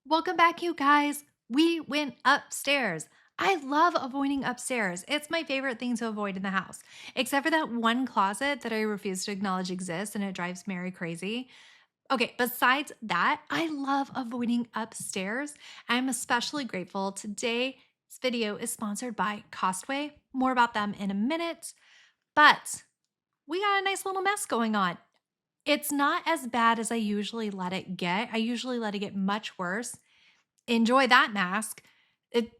Welcome back, you guys. We went upstairs. I love avoiding upstairs. It's my favorite thing to avoid in the house, except for that one closet that I refuse to acknowledge exists and it drives Mary crazy. Okay, besides that, I love avoiding upstairs. I'm especially grateful. Today's video is sponsored by Costway. More about them in a minute, but we got a nice little mess going on. It's not as bad as I usually let it get. I usually let it get much worse. Enjoy that mask. It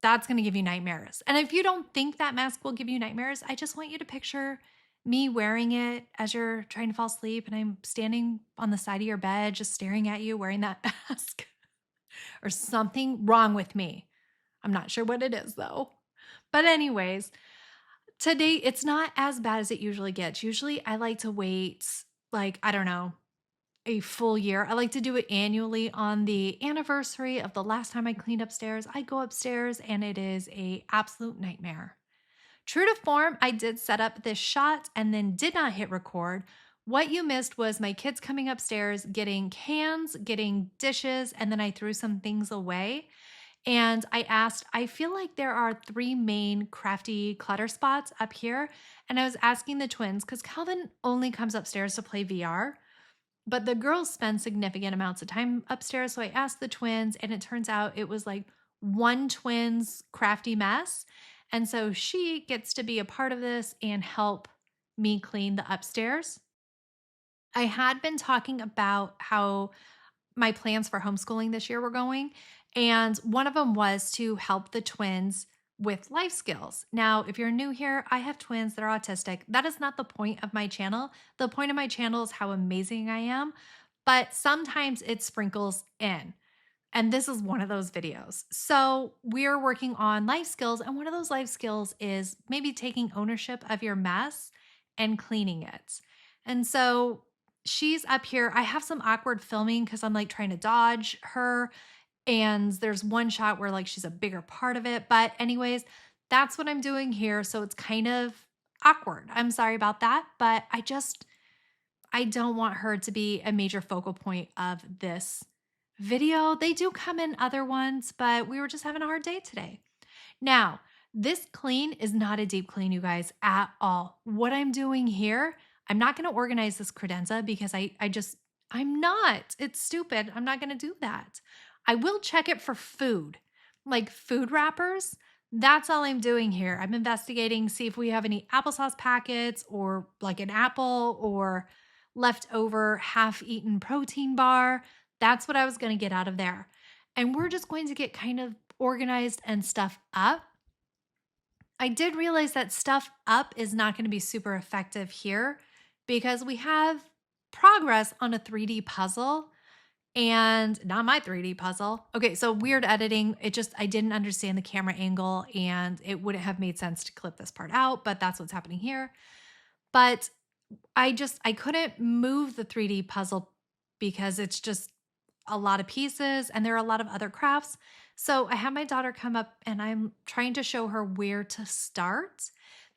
that's going to give you nightmares. And if you don't think that mask will give you nightmares, I just want you to picture me wearing it as you're trying to fall asleep and I'm standing on the side of your bed just staring at you wearing that mask or something wrong with me. I'm not sure what it is though. But anyways, today it's not as bad as it usually gets. Usually I like to wait like, I don't know, a full year. I like to do it annually on the anniversary of the last time I cleaned upstairs. I go upstairs and it is a absolute nightmare. True to form, I did set up this shot and then did not hit record. What you missed was my kids coming upstairs, getting cans, getting dishes, and then I threw some things away. And I asked, I feel like there are three main crafty clutter spots up here. And I was asking the twins, because Calvin only comes upstairs to play VR. But the girls spend significant amounts of time upstairs. So I asked the twins, and it turns out it was like one twin's crafty mess. And so she gets to be a part of this and help me clean the upstairs. I had been talking about how my plans for homeschooling this year were going, and one of them was to help the twins with life skills. Now, if you're new here, I have twins that are autistic. That is not the point of my channel. The point of my channel is how amazing I am, but sometimes it sprinkles in. And this is one of those videos. So we're working on life skills, and one of those life skills is maybe taking ownership of your mess and cleaning it. And so she's up here. I have some awkward filming because I'm like trying to dodge her. And there's one shot where like she's a bigger part of it. But anyways, that's what I'm doing here. So it's kind of awkward. I'm sorry about that. But I don't want her to be a major focal point of this video. They do come in other ones, but we were just having a hard day today. Now, this clean is not a deep clean, you guys, at all. What I'm doing here, I'm not going to organize this credenza because I'm not. It's stupid. I'm not going to do that. I will check it for food, like food wrappers. That's all I'm doing here. I'm investigating, see if we have any applesauce packets or like an apple or leftover half-eaten protein bar. That's what I was going to get out of there. And we're just going to get kind of organized and stuff up. I did realize that stuff up is not going to be super effective here because we have progress on a 3D puzzle and not my 3D puzzle. Okay, so weird editing. I didn't understand the camera angle and it wouldn't have made sense to clip this part out, but that's what's happening here. But I couldn't move the 3D puzzle because it's just a lot of pieces and there are a lot of other crafts. So I had my daughter come up and I'm trying to show her where to start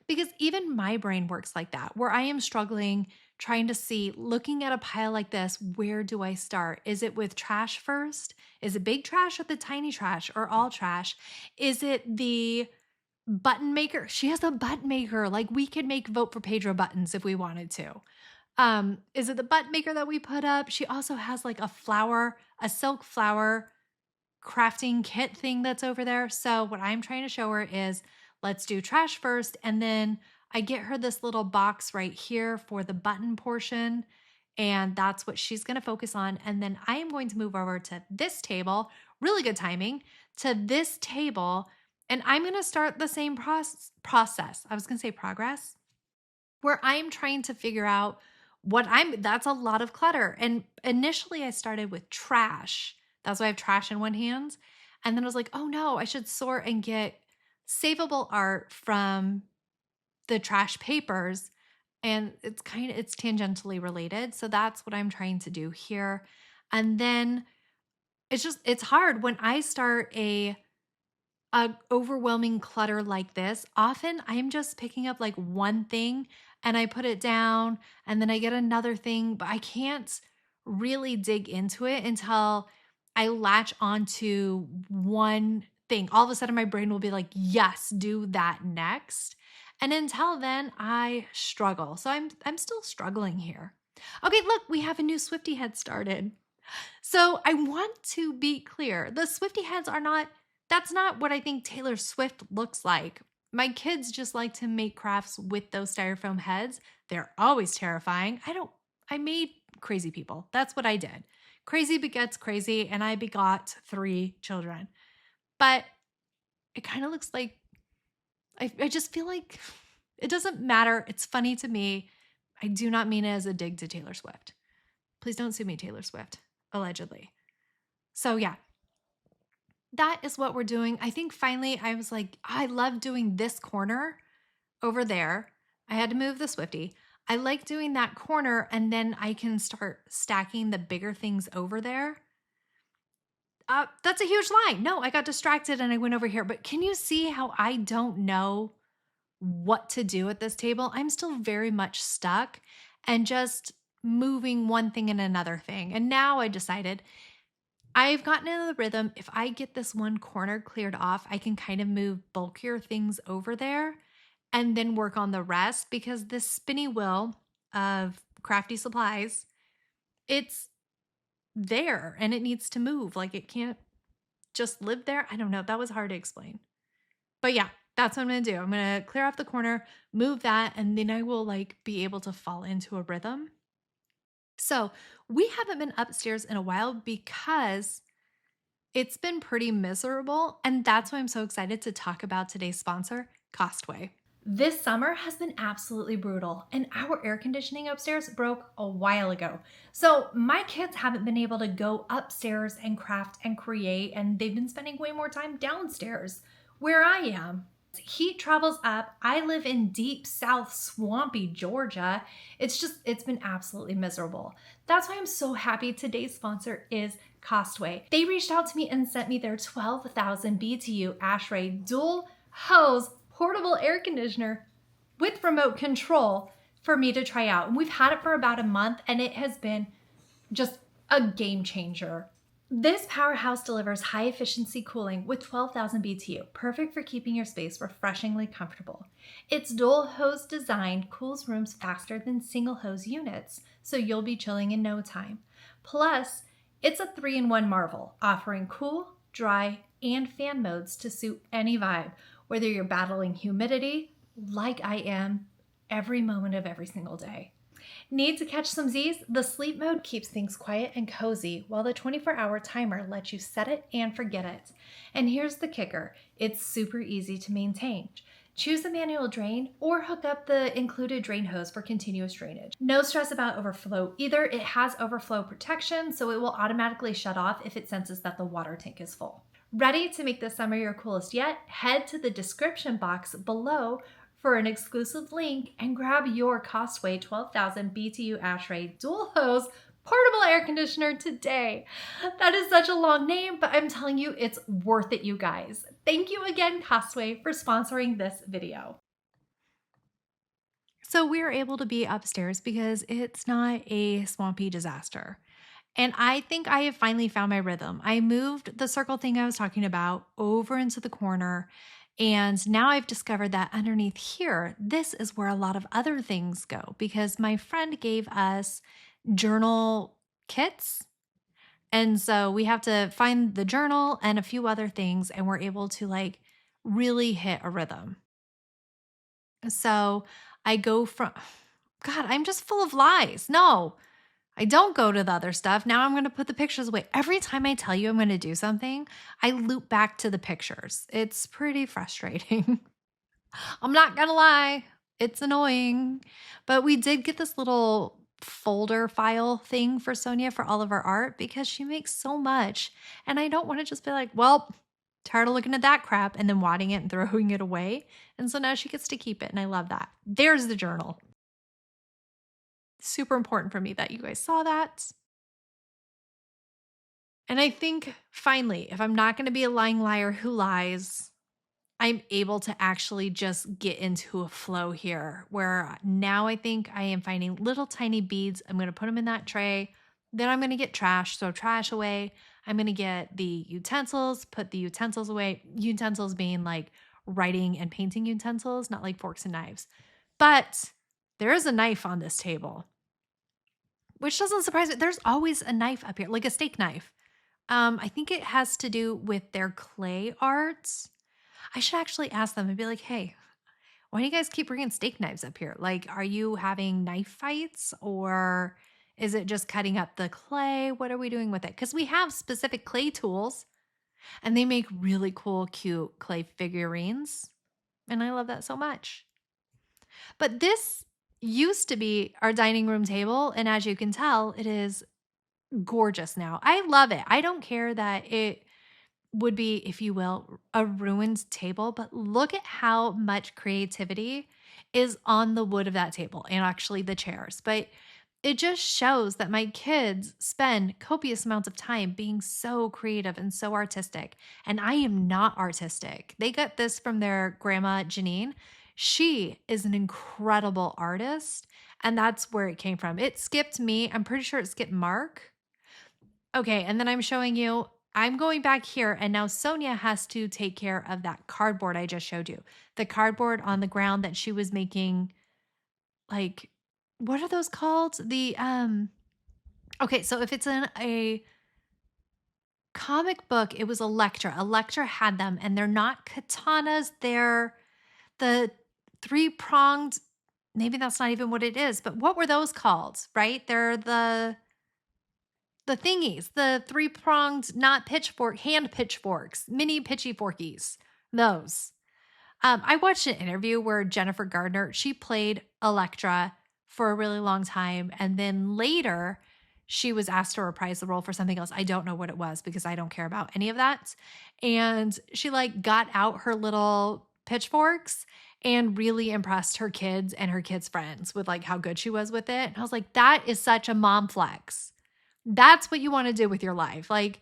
because even my brain works like that, where I am struggling trying to see, looking at a pile like this, where do I start? Is it with trash first? Is it big trash or the tiny trash or all trash? Is it the button maker? She has a button maker. Like we could make vote for Pedro buttons if we wanted to. Is it the button maker that we put up? She also has like a silk flower crafting kit thing that's over there. So what I'm trying to show her is let's do trash first. And then I get her this little box right here for the button portion. And that's what she's going to focus on. And then I am going to move over to this table, really good timing, to this table. And I'm going to start the same process. I was going to say progress, where I'm trying to figure out that's a lot of clutter. And initially I started with trash. That's why I have trash in one hand. And then I was like, oh no, I should sort and get savable art from the trash papers. And it's tangentially related. So that's what I'm trying to do here. And then it's hard when I start a overwhelming clutter like this. Often I'm just picking up like one thing and I put it down and then I get another thing, but I can't really dig into it until I latch onto one thing. All of a sudden my brain will be like, yes, do that next. And until then, I struggle. So I'm still struggling here. Okay, look, we have a new Swifty head started. So I want to be clear. The Swifty heads are not, that's not what I think Taylor Swift looks like. My kids just like to make crafts with those styrofoam heads. They're always terrifying. I made crazy people. That's what I did. Crazy begets crazy, and I begot 3 children. But it kind of looks like, I just feel like it doesn't matter. It's funny to me. I do not mean it as a dig to Taylor Swift. Please don't sue me, Taylor Swift, allegedly. So yeah, that is what we're doing. I think finally I was like, I love doing this corner over there. I had to move the Swifty. I like doing that corner, and then I can start stacking the bigger things over there. That's a huge lie. No, I got distracted and I went over here. But can you see how I don't know what to do at this table? I'm still very much stuck and just moving one thing and another thing. And now I decided I've gotten into the rhythm. If I get this one corner cleared off, I can kind of move bulkier things over there and then work on the rest, because this spinny wheel of crafty supplies, it's there and it needs to move. Like, it can't just live there. I don't know. That was hard to explain. But yeah, that's what I'm going to do. I'm going to clear off the corner, move that, and then I will like be able to fall into a rhythm. So we haven't been upstairs in a while because it's been pretty miserable. And that's why I'm so excited to talk about today's sponsor, Costway. This summer has been absolutely brutal, and our air conditioning upstairs broke a while ago. So my kids haven't been able to go upstairs and craft and create, and they've been spending way more time downstairs where I am. Heat travels up. I live in deep south swampy Georgia. It's been absolutely miserable. That's why I'm so happy today's sponsor is Costway. They reached out to me and sent me their 12,000 BTU ASHRAE dual hose portable air conditioner with remote control for me to try out. And we've had it for about a month, and it has been just a game changer. This powerhouse delivers high efficiency cooling with 12,000 BTU, perfect for keeping your space refreshingly comfortable. Its dual hose design cools rooms faster than single hose units, so you'll be chilling in no time. Plus, it's a 3-in-1 marvel, offering cool, dry, and fan modes to suit any vibe, whether you're battling humidity, like I am, every moment of every single day. Need to catch some Z's? The sleep mode keeps things quiet and cozy, while the 24-hour timer lets you set it and forget it. And here's the kicker, it's super easy to maintain. Choose the manual drain or hook up the included drain hose for continuous drainage. No stress about overflow either. It has overflow protection, so it will automatically shut off if it senses that the water tank is full. Ready to make this summer your coolest yet? Head to the description box below for an exclusive link and grab your Costway 12,000 BTU ASHRAE dual hose portable air conditioner today. That is such a long name, but I'm telling you, it's worth it, you guys. Thank you again, Costway, for sponsoring this video. So we're able to be upstairs because it's not a swampy disaster. And I think I have finally found my rhythm. I moved the circle thing I was talking about over into the corner. And now I've discovered that underneath here, this is where a lot of other things go, because my friend gave us journal kits. And so we have to find the journal and a few other things, and we're able to like really hit a rhythm. So I go from, God, I'm just full of lies. No, I don't go to the other stuff. Now I'm going to put the pictures away. Every time I tell you I'm going to do something, I loop back to the pictures. It's pretty frustrating. I'm not going to lie. It's annoying. But we did get this little folder file thing for Sonia for all of our art because she makes so much. And I don't want to just be like, well, tired of looking at that crap and then wadding it and throwing it away. And so now she gets to keep it. And I love that. There's the journal. Super important for me that you guys saw that. And I think finally, if I'm not going to be a lying liar who lies, I'm able to actually just get into a flow here where now I think I am finding little tiny beads. I'm going to put them in that tray. Then I'm going to get trash. So trash away. I'm going to get the utensils, put the utensils away. Utensils being like writing and painting utensils, not like forks and knives. But there is a knife on this table, which doesn't surprise me. There's always a knife up here, like a steak knife. I think it has to do with their clay arts. I should actually ask them and be like, hey, why do you guys keep bringing steak knives up here? Like, are you having knife fights or is it just cutting up the clay? What are we doing with it? Because we have specific clay tools and they make really cool, cute clay figurines. And I love that so much. But this used to be our dining room table. And as you can tell, it is gorgeous now. I love it. I don't care that it would be, if you will, a ruined table, but look at how much creativity is on the wood of that table and actually the chairs. But it just shows that my kids spend copious amounts of time being so creative and so artistic. And I am not artistic. They got this from their grandma, Janine. She is an incredible artist. And that's where it came from. It skipped me. I'm pretty sure it skipped Mark. Okay, and then I'm showing you, I'm going back here, and now Sonia has to take care of that cardboard I just showed you. The cardboard on the ground that she was making, like, what are those called? Okay, so if it's in a comic book, it was Electra. Electra had them, and they're not katanas, they're the three-pronged, maybe that's not even what it is, but what were those called, right? They're the thingies, the three-pronged, not pitchfork, hand pitchforks, mini pitchy forkies, those. I watched an interview where Jennifer Gardner, she played Electra for a really long time. And then later she was asked to reprise the role for something else. I don't know what it was because I don't care about any of that. And she like got out her little pitchforks and really impressed her kids and her kids' friends with like how good she was with it. And I was like, that is such a mom flex. That's what you want to do with your life. Like,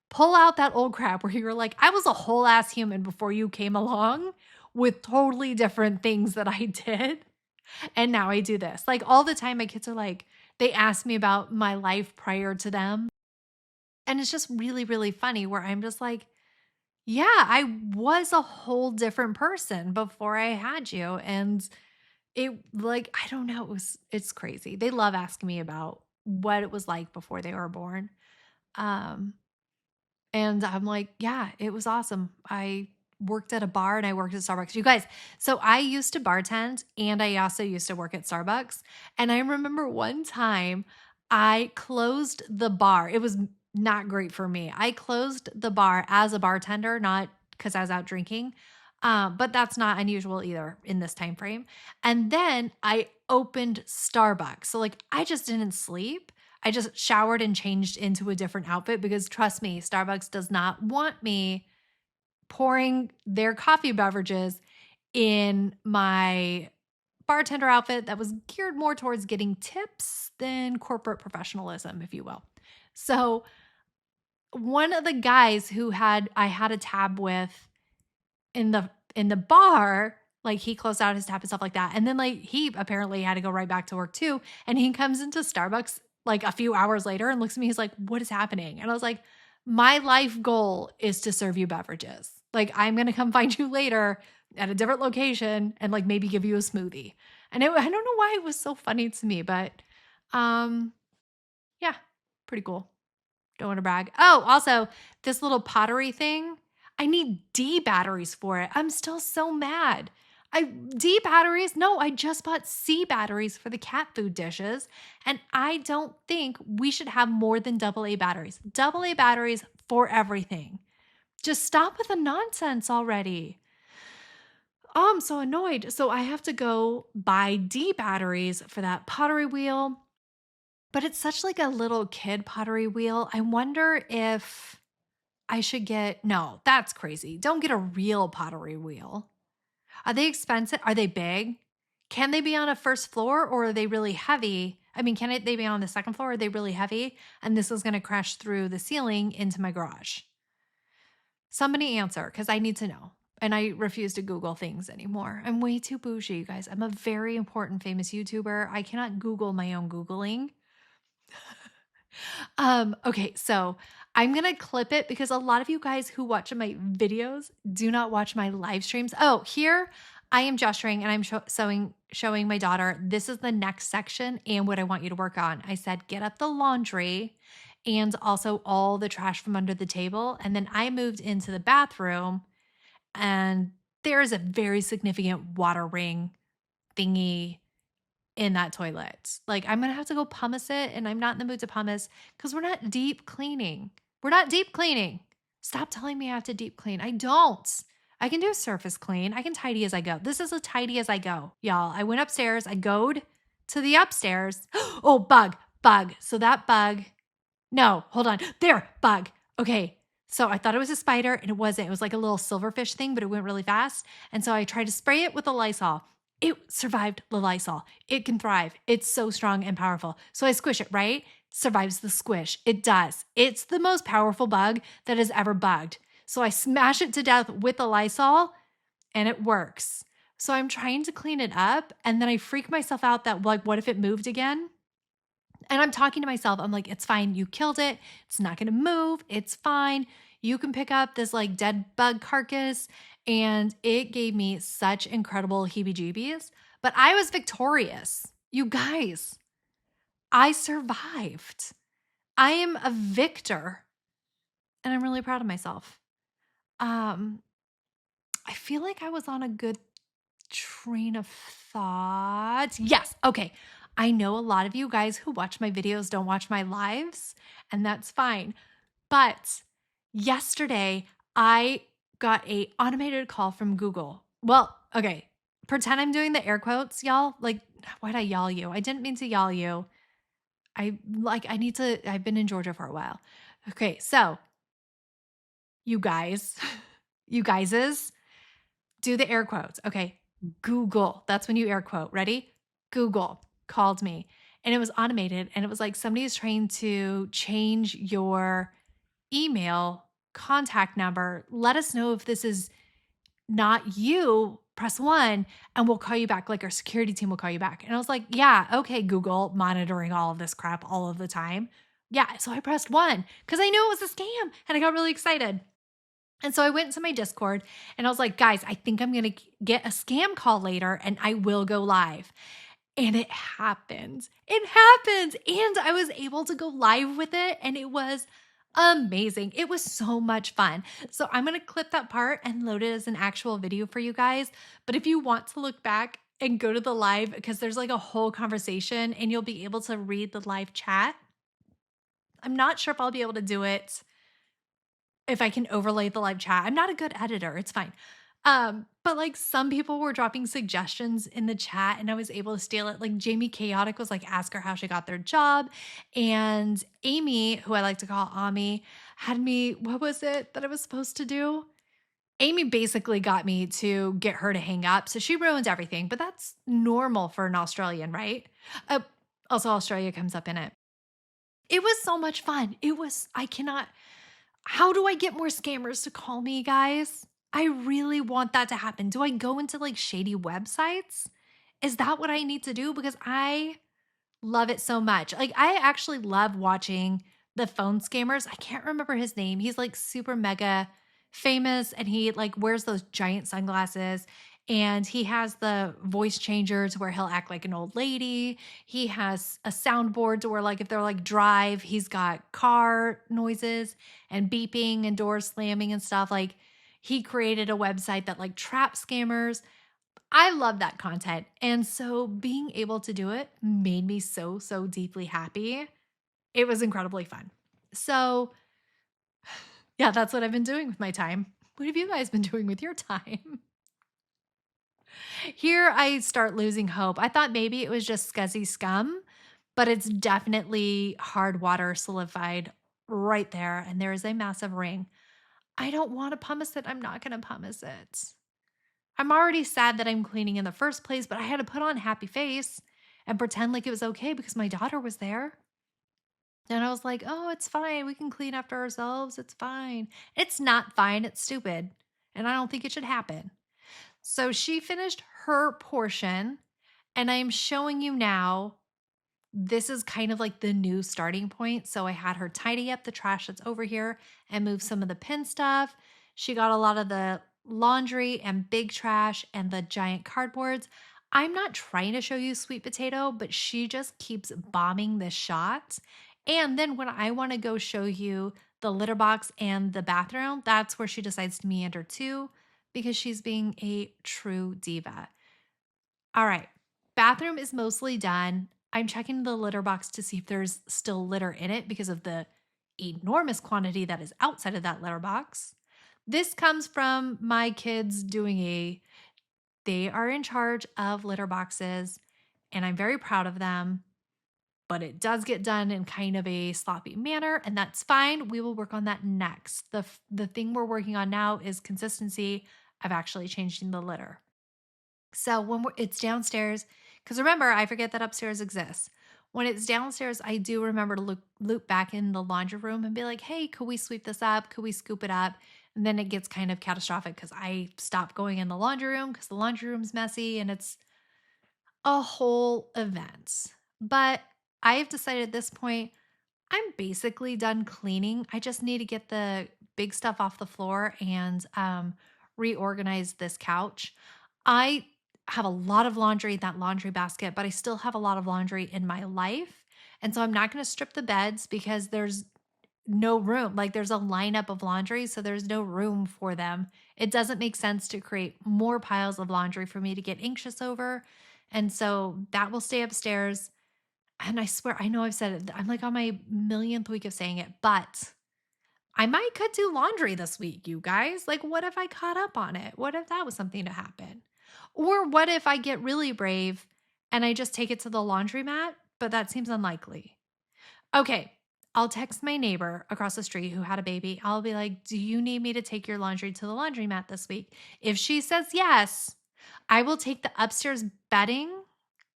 pull out that old crap where you're like, I was a whole ass human before you came along with totally different things that I did. And now I do this. Like, all the time, my kids are like, they ask me about my life prior to them. And it's just really, really funny where I'm just like, yeah, I was a whole different person before I had you. And it, like, I don't know, it's crazy. They love asking me about what it was like before they were born. And I'm like, yeah, it was awesome. I worked at a bar and I worked at Starbucks. You guys, so I used to bartend and I also used to work at Starbucks. And I remember one time I closed the bar. It was not great for me. I closed the bar as a bartender, not because I was out drinking. But that's not unusual either in this time frame. And then I opened Starbucks. So like I just didn't sleep. I just showered and changed into a different outfit because trust me, Starbucks does not want me pouring their coffee beverages in my bartender outfit that was geared more towards getting tips than corporate professionalism, if you will. So one of the guys who I had a tab with in the bar, like he closed out his tab and stuff like that. And then like he apparently had to go right back to work too. And he comes into Starbucks like a few hours later and looks at me, he's like, what is happening? And I was like, my life goal is to serve you beverages. Like I'm going to come find you later at a different location and like maybe give you a smoothie. And I don't know why it was so funny to me, but yeah, pretty cool. Don't want to brag. Oh, also this little pottery thing, I need D batteries for it. I'm still so mad. D batteries? No, I just bought C batteries for the cat food dishes. And I don't think we should have more than AA batteries. AA batteries for everything. Just stop with the nonsense already. Oh, I'm so annoyed. So I have to go buy D batteries for that pottery wheel. But it's such like a little kid pottery wheel. I wonder if I should no, that's crazy. Don't get a real pottery wheel. Are they expensive? Are they big? Can they be on a first floor or are they really heavy? I mean, they be on the second floor? Are they really heavy? And this is going to crash through the ceiling into my garage. Somebody answer because I need to know. And I refuse to Google things anymore. I'm way too bougie, you guys. I'm a very important famous YouTuber. I cannot Google my own Googling. Okay, so I'm going to clip it because a lot of you guys who watch my videos do not watch my live streams. Oh, here I am gesturing and I'm showing my daughter, this is the next section and what I want you to work on. I said, get up the laundry and also all the trash from under the table. And then I moved into the bathroom and there is a very significant water ring thingy in that toilet. Like, I'm going to have to go pumice it, and I'm not in the mood to pumice because we're not deep cleaning. We're not deep cleaning. Stop telling me I have to deep clean. I don't. I can do a surface clean. I can tidy as I go. This is a tidy as I go, y'all. I went upstairs. I goed to the upstairs. Oh, bug. So that bug. No, hold on. There, bug. Okay. So I thought it was a spider and it wasn't. It was like a little silverfish thing, but it went really fast. And so I tried to spray it with a Lysol. It survived the Lysol. It can thrive. It's so strong and powerful. So I squish it, right? Survives the squish. It does. It's the most powerful bug that has ever bugged. So I smash it to death with the Lysol and it works. So I'm trying to clean it up and then I freak myself out that, like, what if it moved again? And I'm talking to myself. I'm like, it's fine. You killed it. It's not going to move. It's fine. You can pick up this like dead bug carcass. And it gave me such incredible heebie-jeebies. But I was victorious. You guys, I survived. I am a victor. And I'm really proud of myself. I feel like I was on a good train of thought. Yes. Okay. I know a lot of you guys who watch my videos don't watch my lives, and that's fine. But yesterday, I got a automated call from Google. Well, okay, pretend I'm doing the air quotes, y'all. Like, why'd I y'all you? I didn't mean to y'all you. I've been in Georgia for a while. Okay, so you guys, you guyses, do the air quotes. Okay, Google, that's when you air quote. Ready? Google called me and it was automated and it was like somebody is trying to change your email contact number. Let us know if this is not you. Press 1 and we'll call you back. Like our security team will call you back. And I was like, yeah, okay, Google, monitoring all of this crap all of the time. Yeah. So I pressed 1 because I knew it was a scam and I got really excited. And so I went into my Discord and I was like, guys, I think I'm going to get a scam call later and I will go live. And it happened. It happened. And I was able to go live with it. And it was amazing. It was so much fun. So I'm going to clip that part and load it as an actual video for you guys. But if you want to look back and go to the live, because there's like a whole conversation and you'll be able to read the live chat. I'm not sure if I'll be able to do it if I can overlay the live chat. I'm not a good editor. It's fine. But like some people were dropping suggestions in the chat and I was able to steal it. Like Jamie Chaotic was like, ask her how she got their job. And Amy, who I like to call Ami, had me, what was it that I was supposed to do? Amy basically got me to get her to hang up. So she ruined everything, but that's normal for an Australian, right? Also Australia comes up in it. It was so much fun. How do I get more scammers to call me, guys? I really want that to happen. Do I go into like shady websites? Is that what I need to do? Because I love it so much. Like I actually love watching the phone scammers. I can't remember his name. He's like super mega famous and he like wears those giant sunglasses and he has the voice changer to where he'll act like an old lady. He has a soundboard to where like if they're like drive, he's got car noises and beeping and doors slamming and stuff. Like he created a website that like traps scammers. I love that content. And so being able to do it made me so, so deeply happy. It was incredibly fun. So yeah, that's what I've been doing with my time. What have you guys been doing with your time? Here I start losing hope. I thought maybe it was just scuzzy scum, but it's definitely hard water solidified right there. And there is a massive ring. I don't want to pumice it. I'm not going to pumice it. I'm already sad that I'm cleaning in the first place, but I had to put on a happy face and pretend like it was okay because my daughter was there. And I was like, oh, it's fine. We can clean after ourselves. It's fine. It's not fine. It's stupid. And I don't think it should happen. So she finished her portion, and I'm showing you now this is kind of like the new starting point. So I had her tidy up the trash that's over here and move some of the pin stuff. She got a lot of the laundry and big trash and the giant cardboards. I'm not trying to show you sweet potato, but she just keeps bombing this shot. And then when I want to go show you the litter box and the bathroom, that's where she decides to meander too, because she's being a true diva. All right. Bathroom is mostly done. I'm checking the litter box to see if there's still litter in it because of the enormous quantity that is outside of that litter box. This comes from my kids they are in charge of litter boxes, and I'm very proud of them, but it does get done in kind of a sloppy manner, and that's fine. We will work on that next. The thing we're working on now is consistency of actually changing the litter. So it's downstairs, because remember, I forget that upstairs exists. When it's downstairs, I do remember to loop back in the laundry room and be like, hey, could we sweep this up? Could we scoop it up? And then it gets kind of catastrophic because I stop going in the laundry room because the laundry room's messy and it's a whole event. But I have decided at this point, I'm basically done cleaning. I just need to get the big stuff off the floor and reorganize this couch. I have a lot of laundry in that laundry basket, but I still have a lot of laundry in my life. And so I'm not going to strip the beds because there's no room. Like there's a lineup of laundry, so there's no room for them. It doesn't make sense to create more piles of laundry for me to get anxious over. And so that will stay upstairs. And I swear, I know I've said it. I'm like on my millionth week of saying it, but could do laundry this week, you guys. Like, what if I caught up on it? What if that was something to happen? Or what if I get really brave and I just take it to the laundromat? But that seems unlikely. Okay, I'll text my neighbor across the street who had a baby. I'll be like, do you need me to take your laundry to the laundromat this week? If she says yes, I will take the upstairs bedding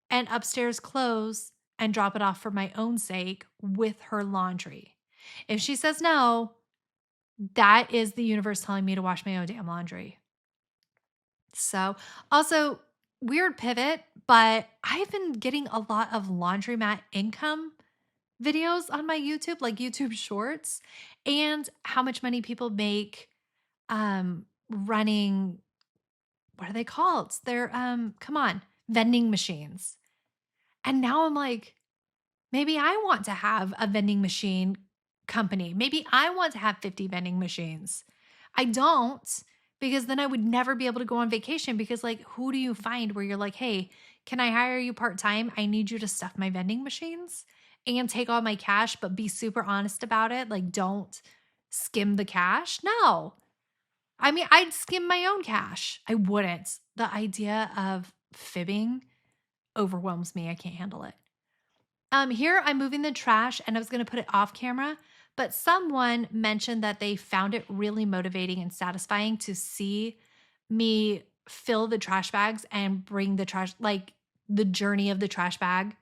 and upstairs clothes and drop it off for my own sake with her laundry. If she says no, that is the universe telling me to wash my own damn laundry. So, also, weird pivot, but I've been getting a lot of laundromat income videos on my YouTube, like YouTube shorts, and how much money people make running, what are they called? They're come on, vending machines. And now I'm like, maybe I want to have a vending machine company. Maybe I want to have 50 vending machines. I don't, because then I would never be able to go on vacation because, like, who do you find where you're like, hey, can I hire you part-time? I need you to stuff my vending machines and take all my cash, but be super honest about it. Like, don't skim the cash. No. I mean, I'd skim my own cash. I wouldn't. The idea of fibbing overwhelms me. I can't handle it. Here I'm moving the trash and I was going to put it off camera, but someone mentioned that they found it really motivating and satisfying to see me fill the trash bags and bring the trash, like the journey of the trash bag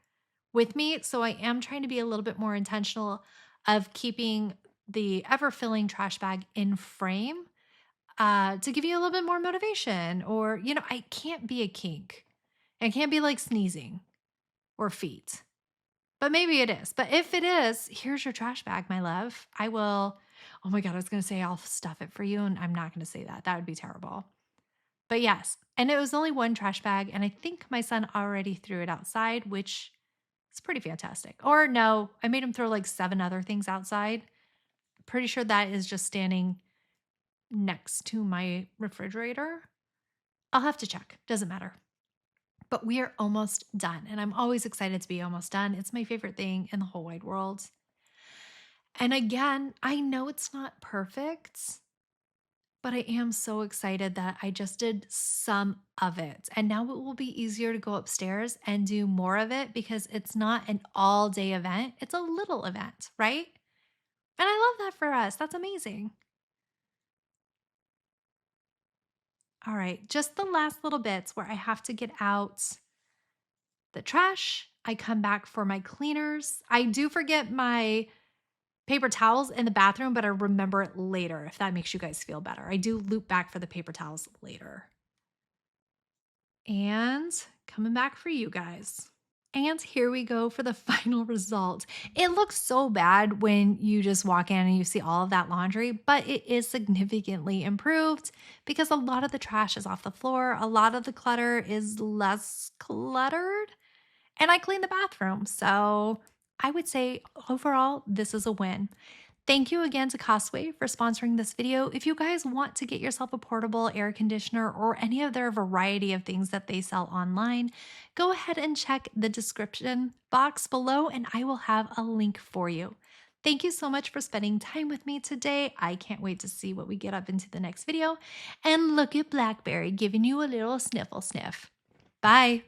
with me. So I am trying to be a little bit more intentional of keeping the ever filling trash bag in frame to give you a little bit more motivation. Or, I can't be a kink. I can't be like sneezing or feet. But maybe it is. But if it is, here's your trash bag, my love. I will, oh my God, I was going to say I'll stuff it for you. And I'm not going to say that. That would be terrible. But yes. And it was only one trash bag. And I think my son already threw it outside, which is pretty fantastic. Or no, I made him throw like 7 other things outside. Pretty sure that is just standing next to my refrigerator. I'll have to check. Doesn't matter. But we are almost done. And I'm always excited to be almost done. It's my favorite thing in the whole wide world. And again, I know it's not perfect, but I am so excited that I just did some of it. And now it will be easier to go upstairs and do more of it because it's not an all day event. It's a little event, right? And I love that for us. That's amazing. All right, just the last little bits where I have to get out the trash. I come back for my cleaners. I do forget my paper towels in the bathroom, but I remember it later if that makes you guys feel better. I do loop back for the paper towels later. And coming back for you guys. And here we go for the final result. It looks so bad when you just walk in and you see all of that laundry, but it is significantly improved because a lot of the trash is off the floor, a lot of the clutter is less cluttered, and I cleaned the bathroom. So I would say overall, this is a win. Thank you again to Costway for sponsoring this video. If you guys want to get yourself a portable air conditioner or any of their variety of things that they sell online, go ahead and check the description box below and I will have a link for you. Thank you so much for spending time with me today. I can't wait to see what we get up into the next video. And look at Blackberry giving you a little sniffle sniff. Bye.